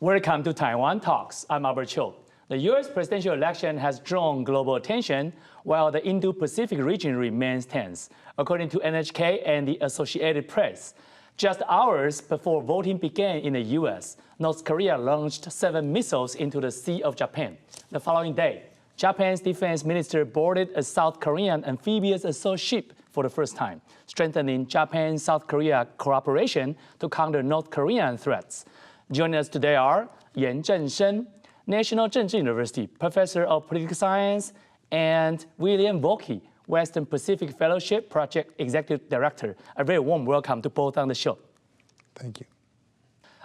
Welcome to Taiwan Talks. I'm Albert Cho. The U.S. presidential election has drawn global attention, while the Indo-Pacific region remains tense, according to NHK and the Associated Press. Just hours before voting began in the U.S., North Korea launched 7 missiles into the Sea of Japan. The following day, Japan's defense minister boarded a South Korean amphibious assault ship for the first time, strengthening Japan-South Korea cooperation to counter North Korean threats. Joining us today are Yan Zhenshen, National Zhengzhi University Professor of Political Science, and William Volke, Western Pacific Fellowship Project Executive Director. A very warm welcome to both on the show. Thank you.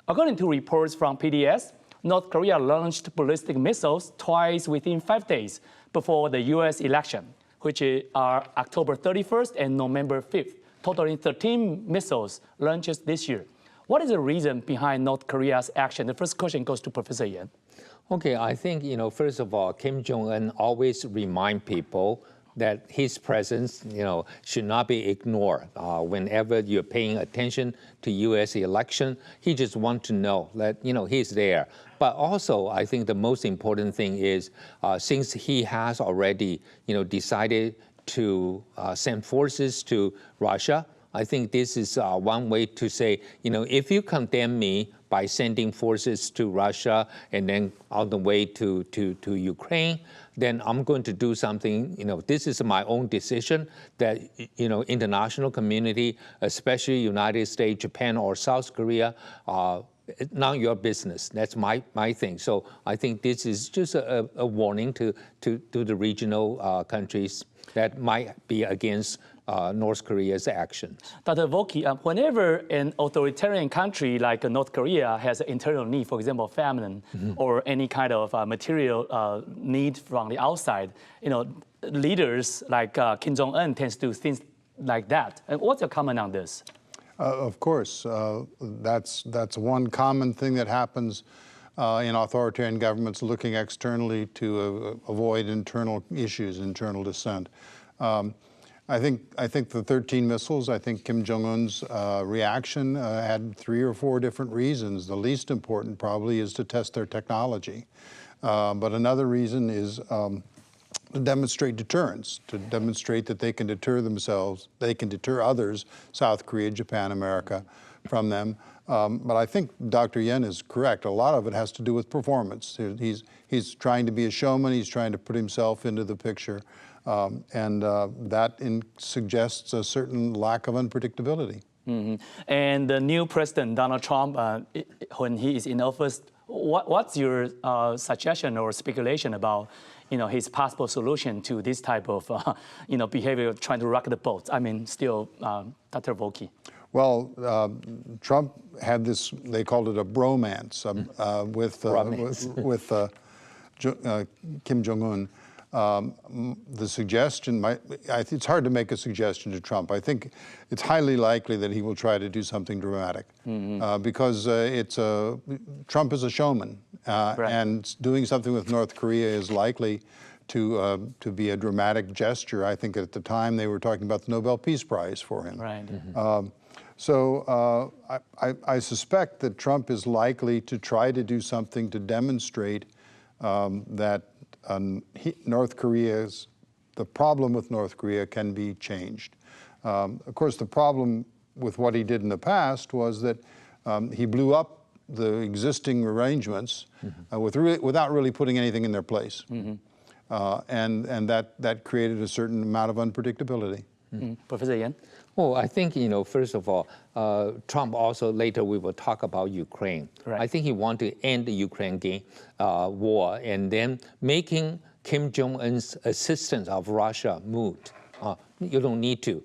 According to reports from PDS, North Korea launched ballistic missiles twice within 5 days before the U.S. election, which are October 31st and November 5th, totaling 13 missiles launches this year. What is the reason behind North Korea's action? The first question goes to Professor Yan. Okay, I think, first of all, Kim Jong Un always remind people that his presence, should not be ignored. Whenever you're paying attention to U.S. election, he just wants to know that, he's there. But also, I think the most important thing is, since he has already, decided to send forces to Russia, I think this is one way to say, if you condemn me by sending forces to Russia and then on the way to Ukraine, then I'm going to do something, this is my own decision that, international community, especially United States, Japan, or South Korea, not your business. That's my thing. So I think this is just a warning to the regional countries that might be against North Korea's actions. Dr. Volke, whenever an authoritarian country like North Korea has an internal need, for example, famine or any kind of material need from the outside, leaders like Kim Jong Un tends to do things like that. And what's your comment on this? Of course, that's one common thing that happens in authoritarian governments looking externally to avoid internal issues, internal dissent. I think the 13 missiles, I think Kim Jong Un's reaction had 3 or 4 different reasons. The least important probably is to test their technology. But another reason is to demonstrate deterrence, to demonstrate that they can deter themselves, they can deter others, South Korea, Japan, America, from them. But I think Dr. Yen is correct. A lot of it has to do with performance. He's trying to be a showman. He's trying to put himself into the picture. And that suggests a certain lack of unpredictability. And the new president, Donald Trump, when he is in office, what's your suggestion or speculation about his possible solution to this type of behavior, trying to rock the boat? I mean, still, Dr. Volke. Well, Trump had this, they called it a bromance with Kim Jong Un. The suggestion, it's hard to make a suggestion to Trump. I think it's highly likely that he will try to do something dramatic because Trump is a showman, right. And doing something with North Korea is likely to be a dramatic gesture. I think at the time they were talking about the Nobel Peace Prize for him. Right. So I suspect that Trump is likely to try to do something to demonstrate that the problem with North Korea can be changed. Of course, the problem with what he did in the past was that he blew up the existing arrangements without really putting anything in their place. And that created a certain amount of unpredictability. Professor Yan? Well, I think, first of all, Trump also, later we will talk about Ukraine. Right. I think he wants to end the Ukraine war and then making Kim Jong Un's assistance of Russia moot. You don't need to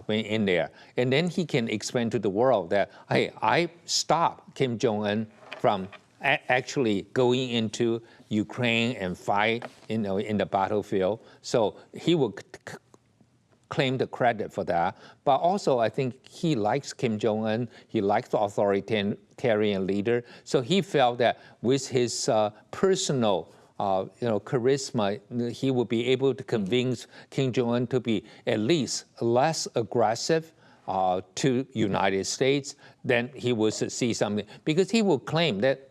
in there. And then he can explain to the world that, hey, I stopped Kim Jong Un from actually going into Ukraine and fight in the battlefield. So he will claim the credit for that. But also, I think he likes Kim Jong Un. He likes the authoritarian leader. So he felt that with his personal charisma, he will be able to convince Kim Jong Un to be at least less aggressive to United States, then he will see something. Because he will claim that,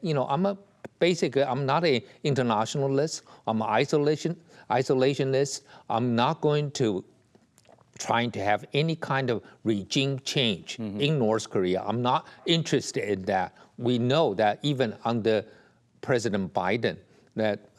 basically, I'm not an internationalist, I'm an isolationist, I'm not going to trying to have any kind of regime change in North Korea. I'm not interested in that. We know that even under President Biden, that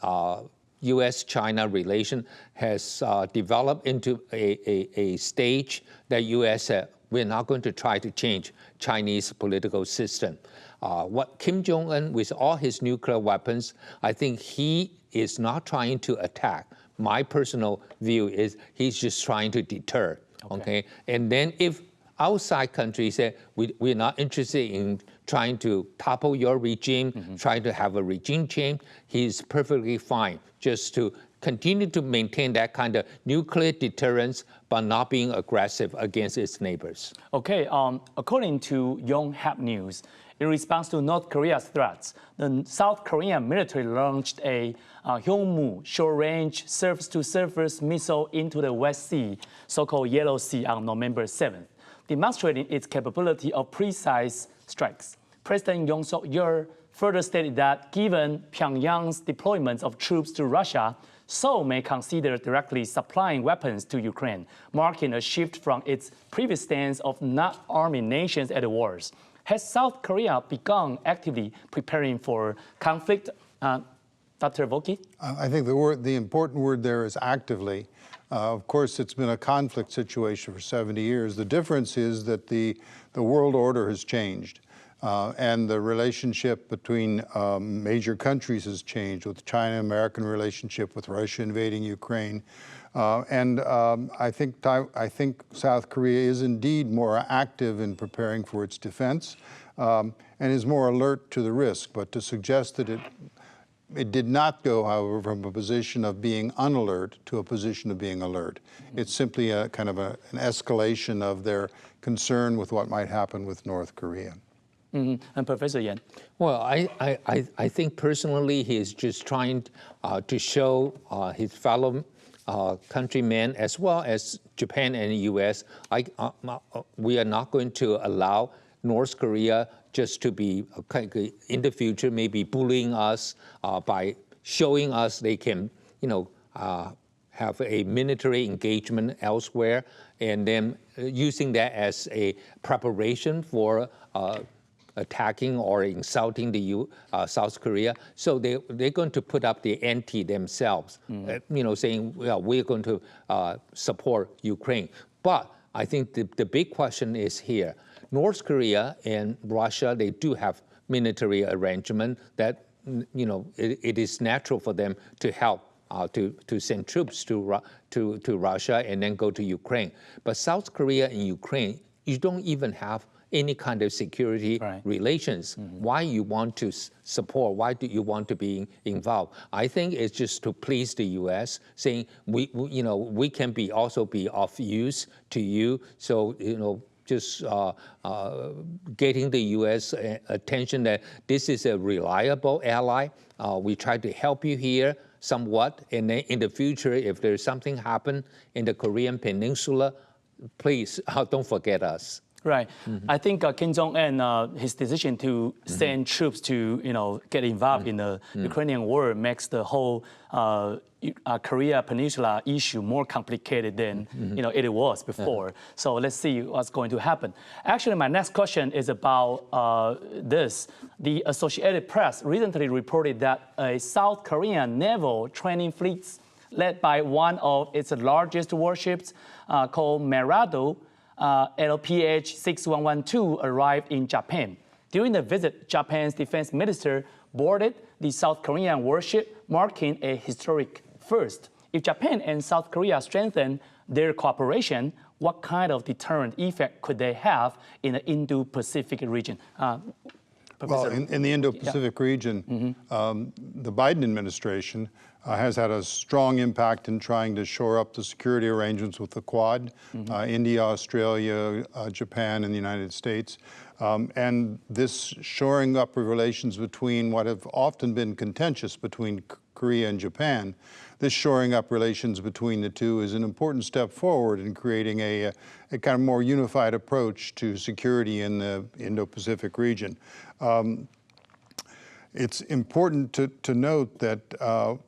U.S.-China relation has developed into a stage that U.S. said, we're not going to try to change Chinese political system. What Kim Jong Un, with all his nuclear weapons, I think he is not trying to attack. My personal view is he's just trying to deter, okay? And then if outside countries say, we're not interested in trying to topple your regime, trying to have a regime change, he's perfectly fine just to continue to maintain that kind of nuclear deterrence, but not being aggressive against its neighbors. Okay, according to Yonhap News, in response to North Korea's threats, the South Korean military launched a Hyunmoo short-range surface-to-surface missile into the West Sea, so-called Yellow Sea, on November 7th, demonstrating its capability of precise strikes. President Yoon Suk-yeol further stated that given Pyongyang's deployment of troops to Russia, Seoul may consider directly supplying weapons to Ukraine, marking a shift from its previous stance of not arming nations at the wars. Has South Korea begun actively preparing for conflict? Dr. Volky? I think the important word there is actively. Of course, it's been a conflict situation for 70 years. The difference is that the world order has changed. And the relationship between major countries has changed, with China-American relationship, with Russia invading Ukraine. I think South Korea is indeed more active in preparing for its defense and is more alert to the risk. But to suggest that it did not go, however, from a position of being unalert to a position of being alert. It's simply a kind of an escalation of their concern with what might happen with North Korea. And Professor Yan? Well, I think personally he's just trying to show his fellow countrymen, as well as Japan and the U.S., we are not going to allow North Korea just to be, in the future, maybe bullying us by showing us they can, have a military engagement elsewhere, and then using that as a preparation for attacking or insulting the South Korea. So they're going to put up the ante themselves, saying, well, we're going to support Ukraine. But I think the big question is here. North Korea and Russia, they do have military arrangement that, it is natural for them to help to send troops to Russia and then go to Ukraine. But South Korea and Ukraine, you don't even have any kind of security relations. Why you want to support? Why do you want to be involved? I think it's just to please the U.S., saying we can also be of use to you. So just getting the U.S. attention that this is a reliable ally. We try to help you here somewhat, and then in the future, if there's something happen in the Korean Peninsula, please don't forget us. Right. I think Kim Jong Un, his decision to send troops to, get involved in the Ukrainian war makes the whole Korea Peninsula issue more complicated than, it was before. So let's see what's going to happen. Actually, my next question is about this. The Associated Press recently reported that a South Korean naval training fleet led by one of its largest warships called Merado, LPH-6112 arrived in Japan. During the visit, Japan's defense minister boarded the South Korean warship, marking a historic first. If Japan and South Korea strengthen their cooperation, what kind of deterrent effect could they have in the Indo-Pacific region? Well, in the Indo-Pacific region, the Biden administration has had a strong impact in trying to shore up the security arrangements with the Quad, India, Australia, Japan, and the United States. And this shoring up of relations between what have often been contentious between Korea and Japan, this shoring up relations between the two is an important step forward in creating a kind of more unified approach to security in the Indo-Pacific region. It's important to note that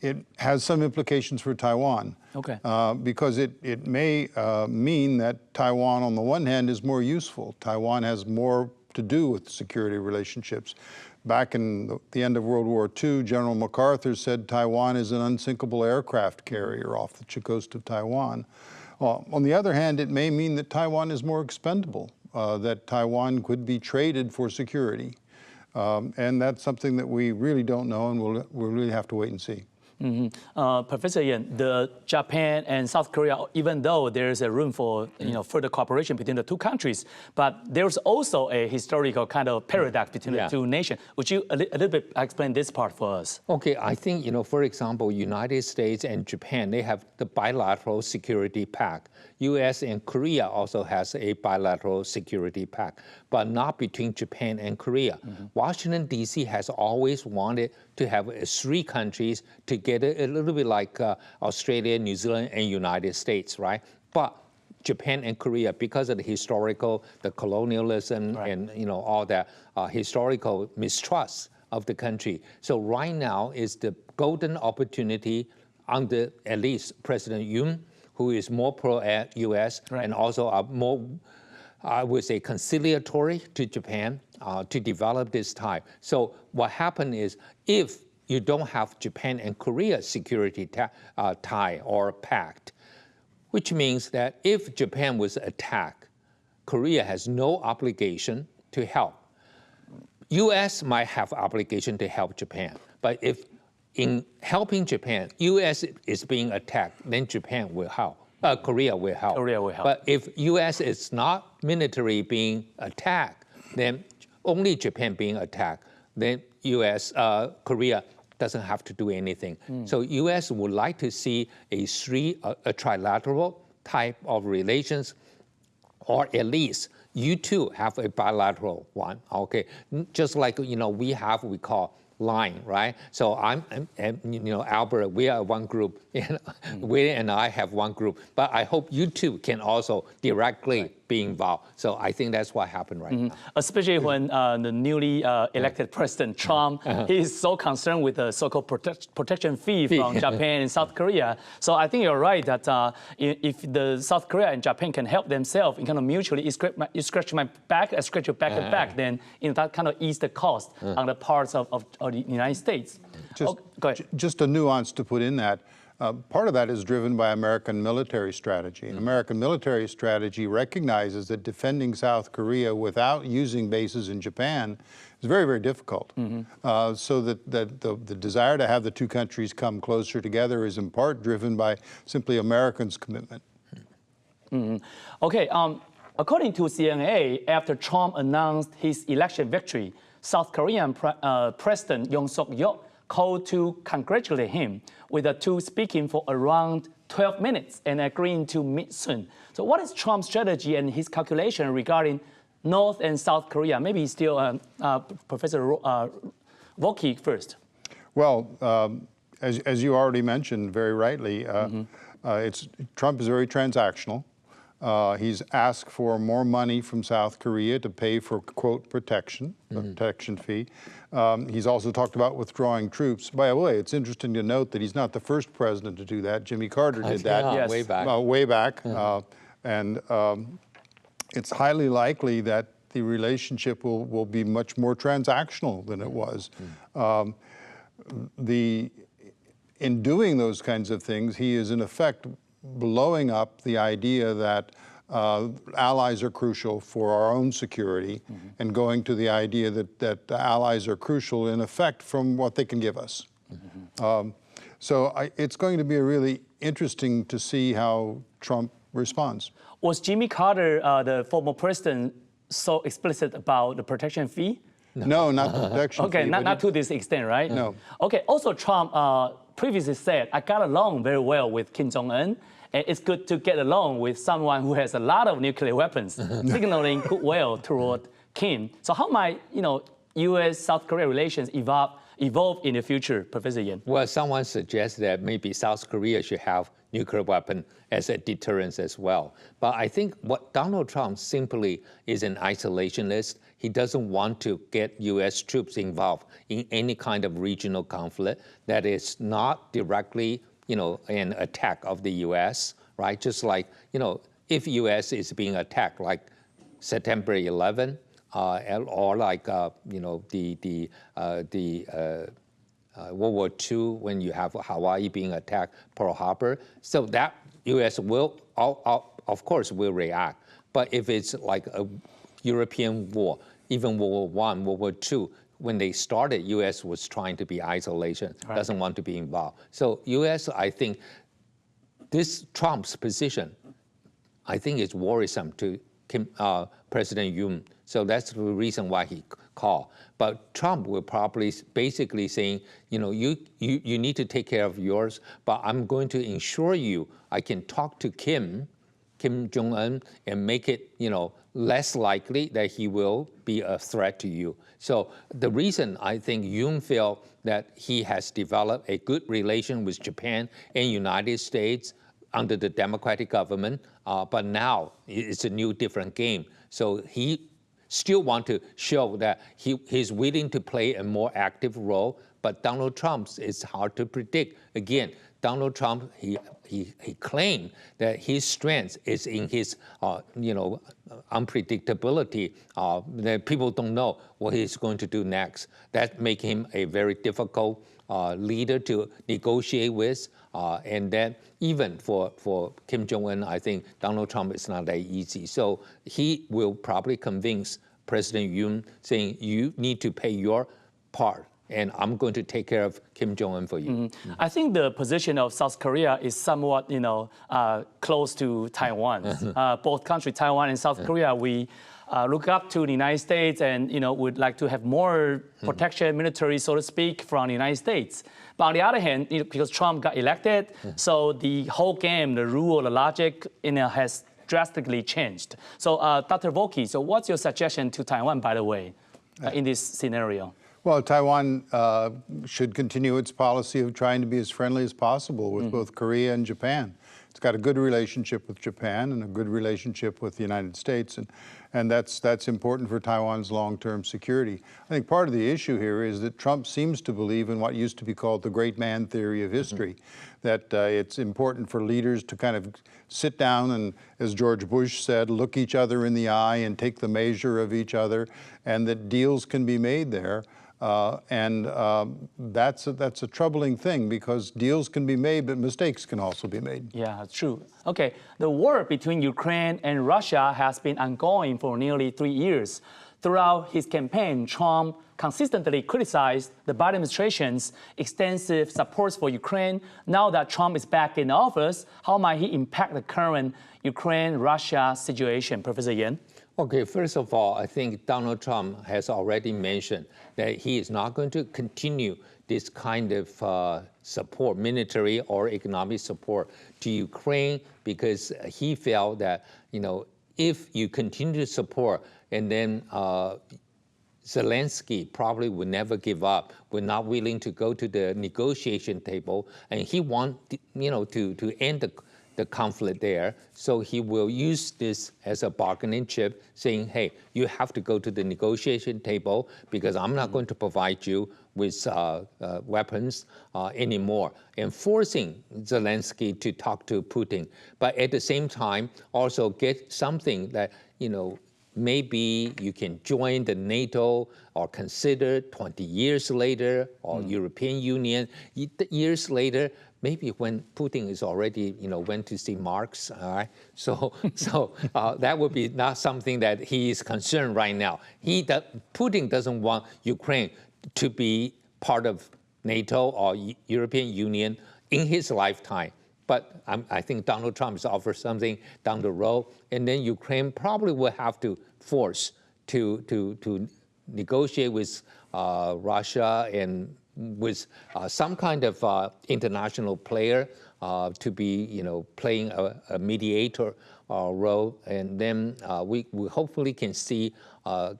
it has some implications for Taiwan. Okay. Because it may mean that Taiwan, on the one hand, is more useful. Taiwan has more to do with security relationships. Back in the end of World War II, General MacArthur said Taiwan is an unsinkable aircraft carrier off the coast of Taiwan. On the other hand, it may mean that Taiwan is more expendable, that Taiwan could be traded for security. And that's something that we really don't know, and we'll really have to wait and see. Professor Yen, the Japan and South Korea, even though there's a room for further cooperation between the two countries, but there's also a historical kind of paradox between the two nations. Would you a little bit explain this part for us? Okay, I think, for example, United States and Japan, they have the bilateral security pact. U.S. and Korea also has a bilateral security pact, but not between Japan and Korea. Washington, D.C. has always wanted to have three countries together, a little bit like Australia, New Zealand, and United States, right? But Japan and Korea, because of the colonialism and all that historical mistrust of the country. So right now is the golden opportunity under at least President Yoon, who is more pro-U.S. and also more, I would say, conciliatory to Japan to develop this tie. So what happened is, if you don't have Japan and Korea security tie or pact, which means that if Japan was attacked, Korea has no obligation to help. U.S. might have obligation to help Japan, but if in helping Japan, U.S. is being attacked, then Japan will help. Korea will help. Korea will help. But if U.S. is not militarily being attacked, then only Japan being attacked, then U.S., Korea doesn't have to do anything. So U.S. would like to see a trilateral type of relations, or at least you two have a bilateral one, okay? Just like, we call line, right? So Albert, we are one group, we and I have one group, but I hope you two can also directly be involved. So I think that's what happened right now. Especially when the newly elected President Trump, he is so concerned with the so-called protection fee from Japan and South Korea. So I think you're right that if the South Korea and Japan can help themselves and kind of mutually, you scratch my back, I scratch your back and back, then that kind of ease the cost on the parts of the United States. Just, go ahead. Just a nuance to put in that. Part of that is driven by American military strategy. And American military strategy recognizes that defending South Korea without using bases in Japan is very, very difficult. So that the desire to have the two countries come closer together is in part driven by simply Americans' commitment. Okay, according to CNA, after Trump announced his election victory, South Korean President Yoon Suk-yeol called to congratulate him, with the two speaking for around 12 minutes and agreeing to meet soon. So what is Trump's strategy and his calculation regarding North and South Korea? Maybe still Professor Volke first. Well, as you already mentioned very rightly, Trump is very transactional. He's asked for more money from South Korea to pay for, quote, protection fee. He's also talked about withdrawing troops. By the way, it's interesting to note that he's not the first president to do that. Jimmy Carter did that way back. Way back. And it's highly likely that the relationship will be much more transactional than it was. In doing those kinds of things, he is in effect blowing up the idea that allies are crucial for our own security, and going to the idea that the allies are crucial in effect from what they can give us. So it's going to be really interesting to see how Trump responds. Was Jimmy Carter, the former president, so explicit about the protection fee? No, not the protection fee. Okay, not to this extent, right? No. Okay, also Trump previously said, I got along very well with Kim Jong Un, and it's good to get along with someone who has a lot of nuclear weapons, signaling goodwill toward Kim. So how might U.S.-South Korea relations evolve in the future, Professor Yan? Well, someone suggests that maybe South Korea should have nuclear weapon as a deterrence as well. But I think what Donald Trump simply is an isolationist. He doesn't want to get U.S. troops involved in any kind of regional conflict that is not directly, an attack of the U.S., right? Just like, if U.S. is being attacked, like September 11, or like, the World War II when you have Hawaii being attacked, Pearl Harbor. So that U.S. will, of course, will react. But if it's like a European war, even World War I, World War II, when they started, U.S. was trying to be isolation, doesn't want to be involved. So U.S., I think, this Trump's position, I think is worrisome to President Yoon. So that's the reason why he called. But Trump will probably basically saying, you need to take care of yours, but I'm going to ensure you I can talk to Kim Jong Un and make it, less likely that he will be a threat to you. So the reason I think Yoon felt that he has developed a good relation with Japan and United States under the Democratic government, but now it's a new, different game. So he still want to show that he's willing to play a more active role, but Donald Trump's is hard to predict. Again, Donald Trump, he claimed that his strength is in his, unpredictability, that people don't know what he's going to do next. That makes him a very difficult leader to negotiate with. And then even for Kim Jong Un, I think Donald Trump is not that easy. So he will probably convince President Yoon saying, you need to pay your part, and I'm going to take care of Kim Jong Un for you. Mm-hmm. I think the position of South Korea is somewhat, close to Taiwan's. Both countries, Taiwan and South Korea, we look up to the United States and, would like to have more protection, military, so to speak, from the United States. But on the other hand, because Trump got elected, so the whole game, the rule, the logic, has drastically changed. So, Dr. Volke, so what's your suggestion to Taiwan, by the way, in this scenario? Well, Taiwan should continue its policy of trying to be as friendly as possible with both Korea and Japan. It's got a good relationship with Japan and a good relationship with the United States, and that's important for Taiwan's long-term security. I think part of the issue here is that Trump seems to believe in what used to be called the great man theory of history, that it's important for leaders to kind of sit down and, as George Bush said, look each other in the eye and take the measure of each other, and that deals can be made there. That's a troubling thing, because deals can be made, but mistakes can also be made. Yeah, true. Okay, the war between Ukraine and Russia has been ongoing for nearly 3 years. Throughout his campaign, Trump consistently criticized the Biden administration's extensive support for Ukraine. Now that Trump is back in office, how might he impact the current Ukraine-Russia situation, Professor Yan? Okay, first of all, I think Donald Trump has already mentioned that he is not going to continue this kind of support, military or economic support to Ukraine, because he felt that, if you continue to support, and then Zelenskyy probably would never give up, we're not willing to go to the negotiation table, and he wants, to end the conflict there. So he will use this as a bargaining chip, saying, hey, you have to go to the negotiation table because I'm not going to provide you with weapons anymore, and forcing Zelenskyy to talk to Putin. But at the same time, also get something that, maybe you can join the NATO or consider 20 years later, or European Union years later, maybe when Putin is already, went to see Marx, all right? So that would be not something that he is concerned right now. Putin doesn't want Ukraine to be part of NATO or European Union in his lifetime. But I think Donald Trump has offered something down the road, and then Ukraine probably will have to force to negotiate with Russia and with some kind of international player to be, playing a mediator role, and then we hopefully can see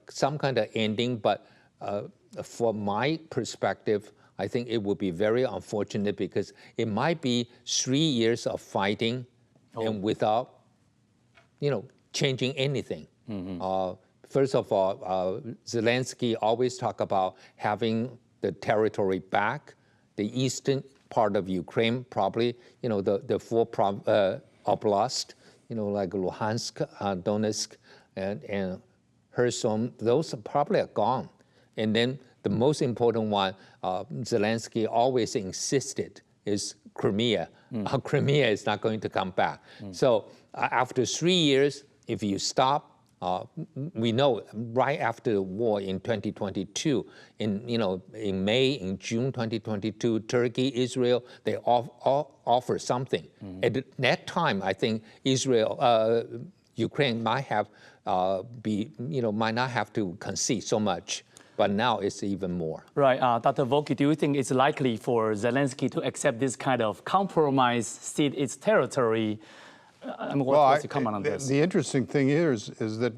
some kind of ending. But from my perspective, I think it would be very unfortunate because it might be 3 years of fighting and without, changing anything. First of all, Zelenskyy always talk about having the territory back, the eastern part of Ukraine, probably, the four oblast, like Luhansk, Donetsk, and Kherson, those probably are gone. And then the most important one, Zelenskyy always insisted, is Crimea. Crimea is not going to come back. So after 3 years, if you stop, we know right after the war in 2022, in May, in June 2022, Turkey, Israel, they all offer something. At that time, I think Ukraine might have might not have to concede so much, but now it's even more. Right, Dr. Volky, do you think it's likely for Zelenskyy to accept this kind of compromise, cede its territory? What's your comment on this? The interesting thing here is that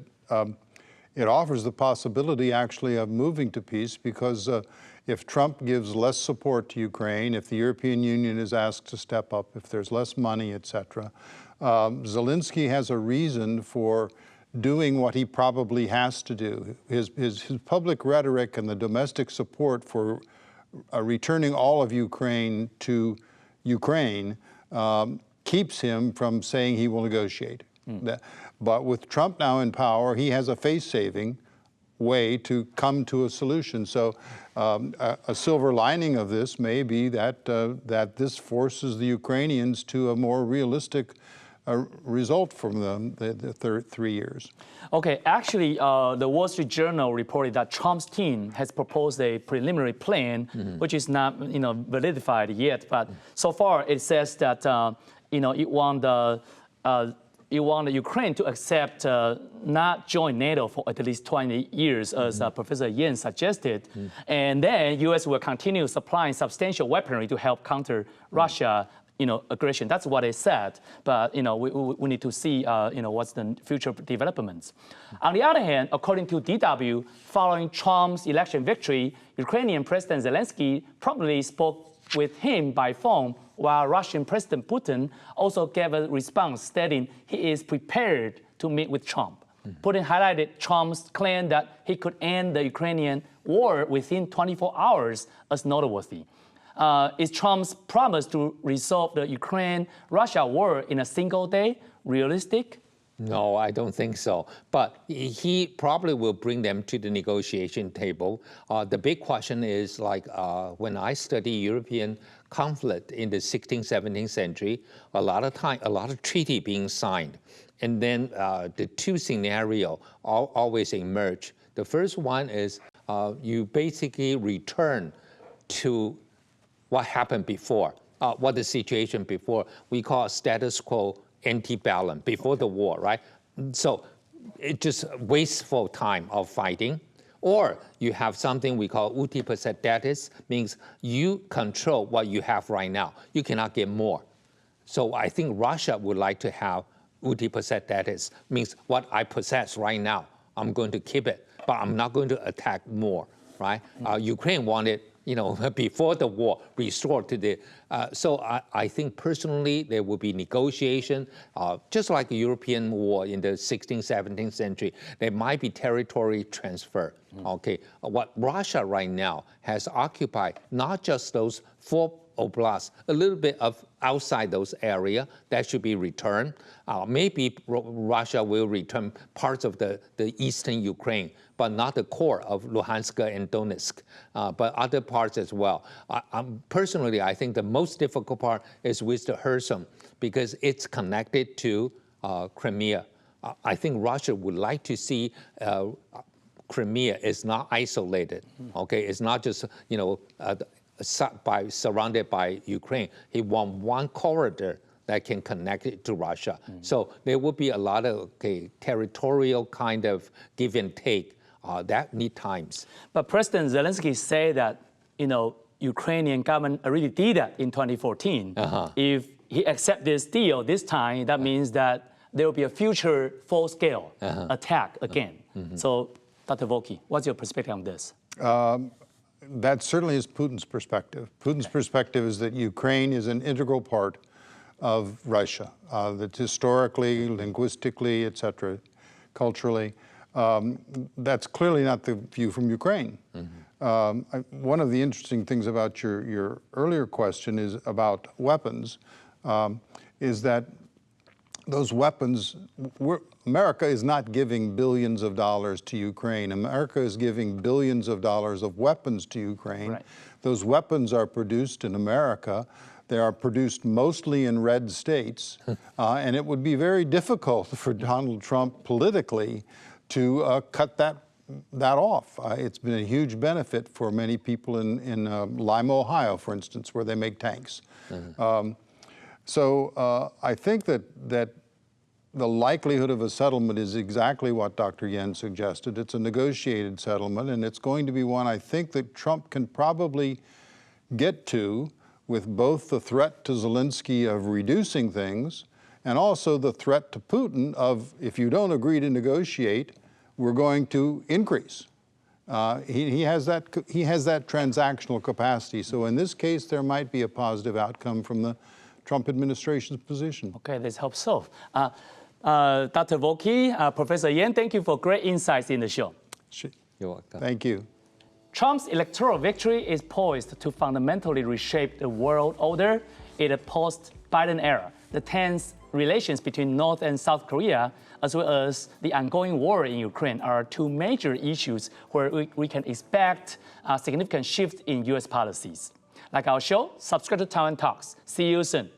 it offers the possibility actually of moving to peace because if Trump gives less support to Ukraine, if the European Union is asked to step up, if there's less money, etc., Zelenskyy has a reason for doing what he probably has to do. His public rhetoric and the domestic support for returning all of Ukraine to Ukraine keeps him from saying he will negotiate. But with Trump now in power, he has a face-saving way to come to a solution. So a silver lining of this may be that this forces the Ukrainians to a more realistic result from the 3 years. Okay, actually, the Wall Street Journal reported that Trump's team has proposed a preliminary plan, which is not, validified yet. But so far, it says that, it want Ukraine to accept not join NATO for at least 20 years, as Professor Yen suggested. And then U.S. will continue supplying substantial weaponry to help counter Russia aggression. That's what it said. But, we need to see, what's the future developments. On the other hand, according to DW, following Trump's election victory, Ukrainian President Zelenskyy promptly spoke with him by phone, while Russian President Putin also gave a response stating he is prepared to meet with Trump. Putin highlighted Trump's claim that he could end the Ukrainian war within 24 hours as noteworthy. Is Trump's promise to resolve the Ukraine-Russia war in a single day realistic? No, I don't think so. But he probably will bring them to the negotiation table. The big question is, when I study European conflict in the 16th, 17th century, a lot of treaty being signed. And then the two scenarios always emerge. The first one is you basically return to what happened before, what the situation before. We call status quo anti-balance before the war, right? So it's just wasteful time of fighting. Or you have something we call uti possedatis, means you control what you have right now. You cannot get more. So I think Russia would like to have uti possedatis, means what I possess right now, I'm going to keep it, but I'm not going to attack more, right? Ukraine wanted, before the war, restored to the. So I think personally there will be negotiation, just like the European war in the 16th, 17th century. There might be territory transfer. Okay, what Russia right now has occupied, not just those 4 oblasts, a little bit of outside those areas that should be returned. Maybe Russia will return parts of the eastern Ukraine, but not the core of Luhansk and Donetsk, but other parts as well. Personally, I think the most difficult part is with the Kherson, because it's connected to Crimea. I think Russia would like to see Crimea is not isolated. Okay, it's not just surrounded by Ukraine. He wants one corridor that can connect it to Russia. So there will be a lot of territorial kind of give and take that need times. But President Zelenskyy said that, Ukrainian government already did that in 2014. If he accepts this deal this time, that means that there will be a future full-scale attack again. So, Dr. Volky, what's your perspective on this? That certainly is Putin's perspective. Putin's perspective is that Ukraine is an integral part of Russia, that historically, linguistically, et cetera, culturally. That's clearly not the view from Ukraine. One of the interesting things about your earlier question is about weapons, is that those weapons, America is not giving billions of dollars to Ukraine. America is giving billions of dollars of weapons to Ukraine. Right. Those weapons are produced in America. They are produced mostly in red states. And it would be very difficult for Donald Trump politically to cut that off. It's been a huge benefit for many people in Lima, Ohio, for instance, where they make tanks. So I think that the likelihood of a settlement is exactly what Dr. Yen suggested. It's a negotiated settlement, and it's going to be one I think that Trump can probably get to with both the threat to Zelenskyy of reducing things and also the threat to Putin of, if you don't agree to negotiate, we're going to increase. He has that transactional capacity. So in this case, there might be a positive outcome from the Trump administration's position. Okay, let's hope so. Dr. Volke, Professor Yen, thank you for great insights in the show. You're welcome. Thank you. Trump's electoral victory is poised to fundamentally reshape the world order in a post-Biden era. The tense relations between North and South Korea, as well as the ongoing war in Ukraine, are two major issues where we can expect a significant shift in U.S. policies. Like our show, subscribe to Taiwan Talks. See you soon.